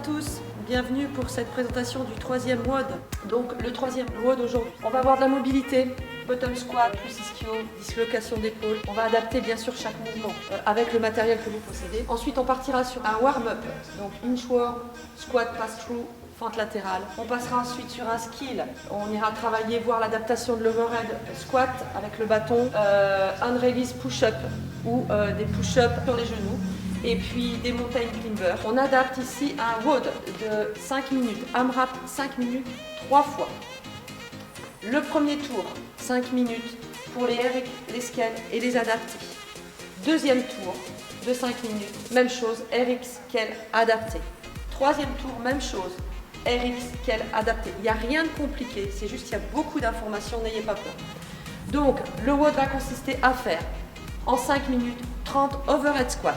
tous, bienvenue pour cette présentation du troisième WOD. Donc le troisième WOD aujourd'hui. On va avoir de la mobilité, bottom squat, plus ischio, dislocation d'épaule. On va adapter bien sûr chaque mouvement avec le matériel que vous possédez. Ensuite on partira sur un warm-up, donc inchworm, squat pass-through, fente latérale. On passera ensuite sur un skill. On ira travailler, voir l'adaptation de l'overhead squat avec le bâton, un release push-up ou des push-ups sur les genoux. Et puis des mountain climbers. On adapte ici un WOD de 5 minutes, AMRAP 5 minutes, 3 fois. Le premier tour, 5 minutes pour les RX, les scales et les adaptés. Deuxième tour de 5 minutes, même chose, RX, scale, adapté. Troisième tour, même chose, RX, scale, adapté. Il n'y a rien de compliqué, c'est juste qu'il y a beaucoup d'informations, n'ayez pas peur. Donc, le WOD va consister à faire en 5 minutes 30 overhead squats,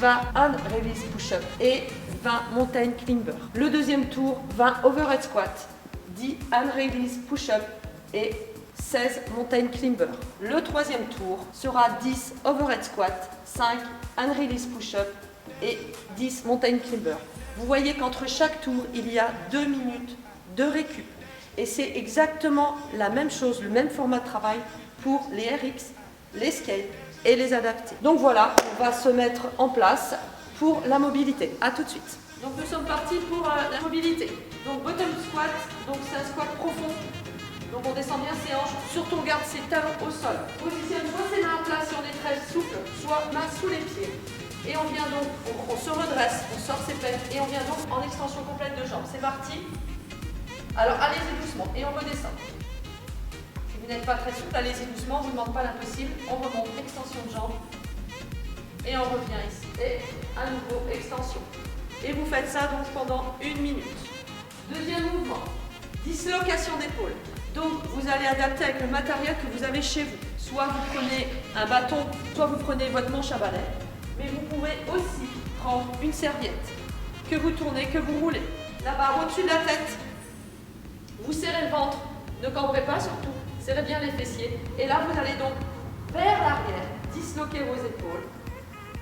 20 hand release push-up et 20 mountain climber. Le deuxième tour, 20 overhead squat, 10 hand release push-up et 16 mountain climber. Le troisième tour sera 10 overhead squat, 5 hand release push-up et 10 mountain climber. Vous voyez qu'entre chaque tour, il y a 2 minutes de récup. Et c'est exactement la même chose, le même format de travail pour les RX, les scales et les adaptés. Donc voilà, on va se mettre en place pour la mobilité. A tout de suite. Donc nous sommes partis pour la mobilité. Donc bottom squat, donc c'est un squat profond. Donc on descend bien ses hanches, surtout on garde ses talons au sol. Positionne soit ses mains en place si on est très souple, soit mains sous les pieds. Et on vient donc, on se redresse, on sort ses peines et on vient donc en extension complète de jambes. C'est parti. Alors allez-y doucement et on redescend. Vous n'êtes pas très souple, allez-y doucement, on ne vous demande pas l'impossible. On remonte, extension de jambes. Et on revient ici. Et à nouveau, extension. Et vous faites ça donc pendant 1 minute. Deuxième mouvement, dislocation d'épaule. Donc vous allez adapter avec le matériel que vous avez chez vous. Soit vous prenez un bâton, soit vous prenez votre manche à balai. Mais vous pouvez aussi prendre une serviette que vous tournez, que vous roulez. La barre au-dessus de la tête. Vous serrez le ventre, ne cambrez pas surtout. Serrez bien les fessiers. Et là, vous allez donc vers l'arrière, disloquer vos épaules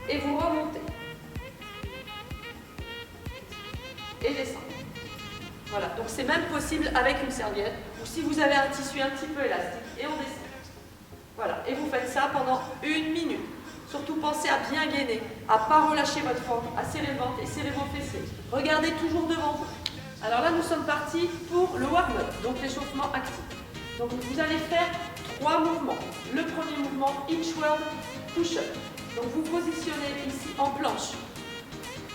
et vous remontez. Et descendre. Voilà, donc c'est même possible avec une serviette ou si vous avez un tissu un petit peu élastique. Et on descend. Voilà, et vous faites ça pendant 1 minute. Surtout pensez à bien gainer, à ne pas relâcher votre forme, à serrer le ventre et serrer vos fessiers. Regardez toujours devant vous. Alors là, nous sommes partis pour le warm-up, donc l'échauffement actif. Donc vous allez faire 3 mouvements. Le premier mouvement, inchworm push-up. Donc vous positionnez ici en planche.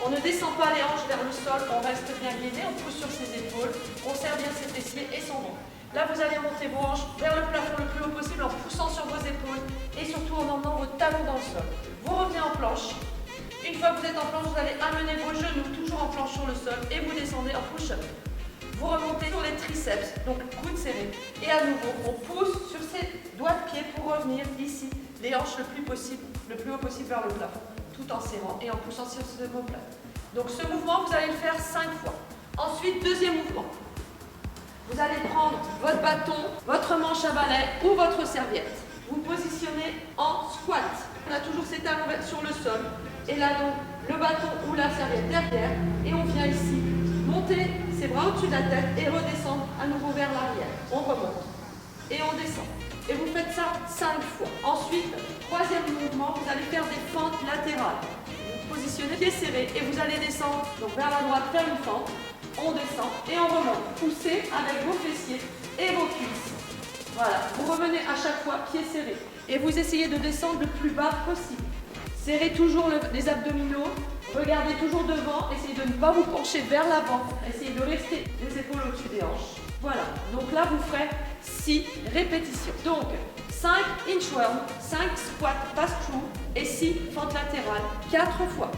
On ne descend pas les hanches vers le sol, on reste bien gainé, on pousse sur ses épaules, on serre bien ses fessiers et son ventre. Là vous allez monter vos hanches vers le plafond le plus haut possible en poussant sur vos épaules et surtout en emmenant vos talons dans le sol. Vous revenez en planche. Une fois que vous êtes en planche, vous allez amener vos genoux toujours en planche sur le sol et vous descendez en push-up. Vous remontez sur les triceps, donc coudes serrés. Et à nouveau, on pousse sur ses doigts de pied pour revenir ici, les hanches le plus haut possible vers le plafond, tout en serrant et en poussant sur ce omoplate. Donc ce mouvement, vous allez le faire 5 fois. Ensuite, deuxième mouvement. Vous allez prendre votre bâton, votre manche à balai ou votre serviette. Vous positionnez en squat. On a toujours ses talons sur le sol. Et là, donc, le bâton ou la serviette derrière. Et on vient ici monter ses bras au-dessus de la tête et redescendre à nouveau vers l'arrière. On remonte et on descend. Et vous faites ça 5 fois. Ensuite, troisième mouvement, vous allez faire des fentes latérales. Vous positionnez pieds serrés et vous allez descendre donc vers la droite, faire une fente. On descend et on remonte. Poussez avec vos fessiers et vos cuisses. Voilà, vous revenez à chaque fois pieds serrés. Et vous essayez de descendre le plus bas possible. Serrez toujours les abdominaux. Regardez toujours devant, essayez de ne pas vous pencher vers l'avant, essayez de rester les épaules au-dessus des hanches. Voilà, donc là vous ferez 6 répétitions. Donc 5 inchworm, 5 squat pass-through et 6 fentes latérales, 4 fois.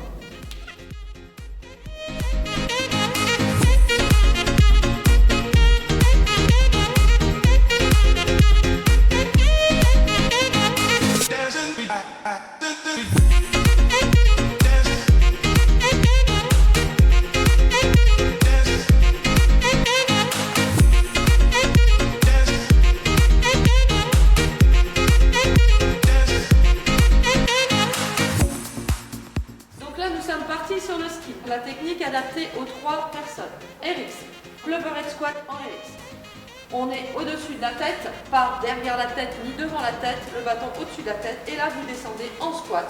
parti sur le ski. La technique adaptée aux 3 personnes. RX, le overhead squat en RX. On est au-dessus de la tête, pas derrière la tête ni devant la tête, le bâton au-dessus de la tête. Et là, vous descendez en squat.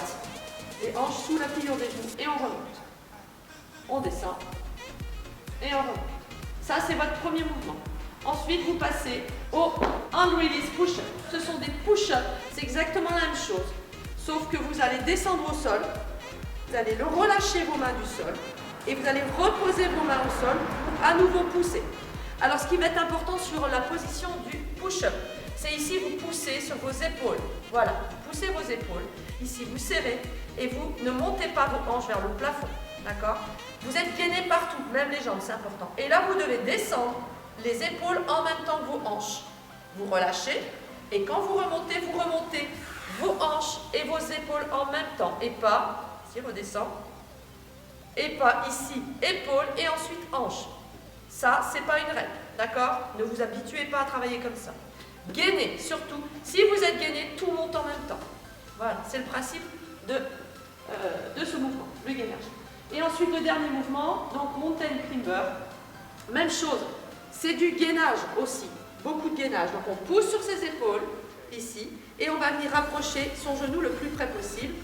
Les hanches sous la pliure des genoux et on remonte. On descend et on remonte. Ça, c'est votre premier mouvement. Ensuite, vous passez au hand release push-up. Ce sont des push-ups, c'est exactement la même chose. Sauf que vous allez descendre au sol, vous allez relâcher vos mains du sol et vous allez reposer vos mains au sol pour à nouveau pousser. Alors, ce qui va être important sur la position du push-up, c'est ici, vous poussez sur vos épaules. Voilà, vous poussez vos épaules. Ici, vous serrez et vous ne montez pas vos hanches vers le plafond. D'accord? Vous êtes gainé partout, même les jambes, c'est important. Et là, vous devez descendre les épaules en même temps que vos hanches. Vous relâchez et quand vous remontez vos hanches et vos épaules en même temps. Et pas, ici, redescend. Et pas ici, épaules et ensuite hanches. Ça, c'est pas une règle, d'accord? Ne vous habituez pas à travailler comme ça. Gainez, surtout. Si vous êtes gainé, tout monte en même temps. Voilà, c'est le principe de ce mouvement, le gainage. Et ensuite, le dernier mouvement, donc mountain climber. Même chose, c'est du gainage aussi, beaucoup de gainage. Donc on pousse sur ses épaules, ici, et on va venir rapprocher son genou le plus près possible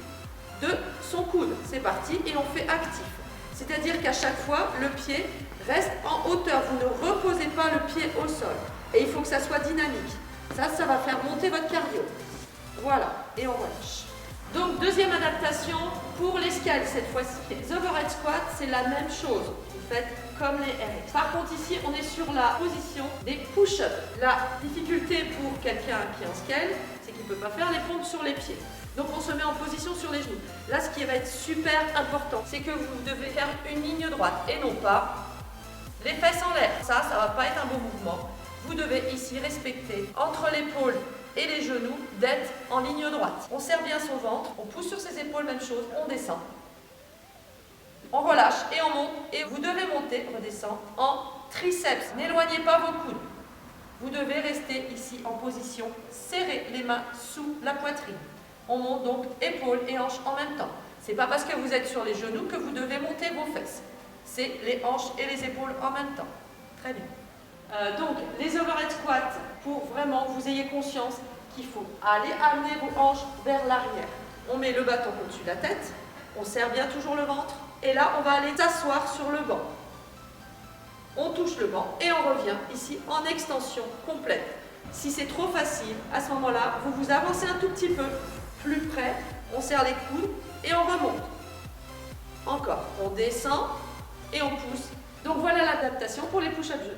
de son coude. C'est parti, et on fait actif. C'est-à-dire qu'à chaque fois, le pied reste en hauteur. Vous ne reposez pas le pied au sol. Et il faut que ça soit dynamique. Ça va faire monter votre cardio. Voilà, et on relâche. Donc, deuxième adaptation pour l'escale cette fois-ci. Les overhead squats, c'est la même chose. Vous faites comme les RX. Par contre, ici, on est sur la position des push-ups. La difficulté pour quelqu'un qui est en scale, c'est qu'il ne peut pas faire les pompes sur les pieds. Donc, on se met en position sur les genoux. Là, ce qui va être super important, c'est que vous devez faire une ligne droite et non pas les fesses en l'air. Ça ne va pas être un bon mouvement. Vous devez ici respecter entre l'épaule et les genoux d'être en ligne droite. On serre bien son ventre, on pousse sur ses épaules, même chose, on descend. On relâche et on monte. Et vous devez monter, redescendre, en triceps. N'éloignez pas vos coudes. Vous devez rester ici en position, serrer les mains sous la poitrine. On monte donc épaules et hanches en même temps. C'est pas parce que vous êtes sur les genoux que vous devez monter vos fesses. C'est les hanches et les épaules en même temps. Très bien. Donc, les overhead squats, pour vraiment que vous ayez conscience qu'il faut aller amener vos hanches vers l'arrière. On met le bâton au-dessus de la tête, on serre bien toujours le ventre, et là, on va aller s'asseoir sur le banc. On touche le banc et on revient ici en extension complète. Si c'est trop facile, à ce moment-là, vous vous avancez un tout petit peu plus près, on serre les coudes et on remonte. Encore, on descend et on pousse. Donc voilà l'adaptation pour les push-up genoux.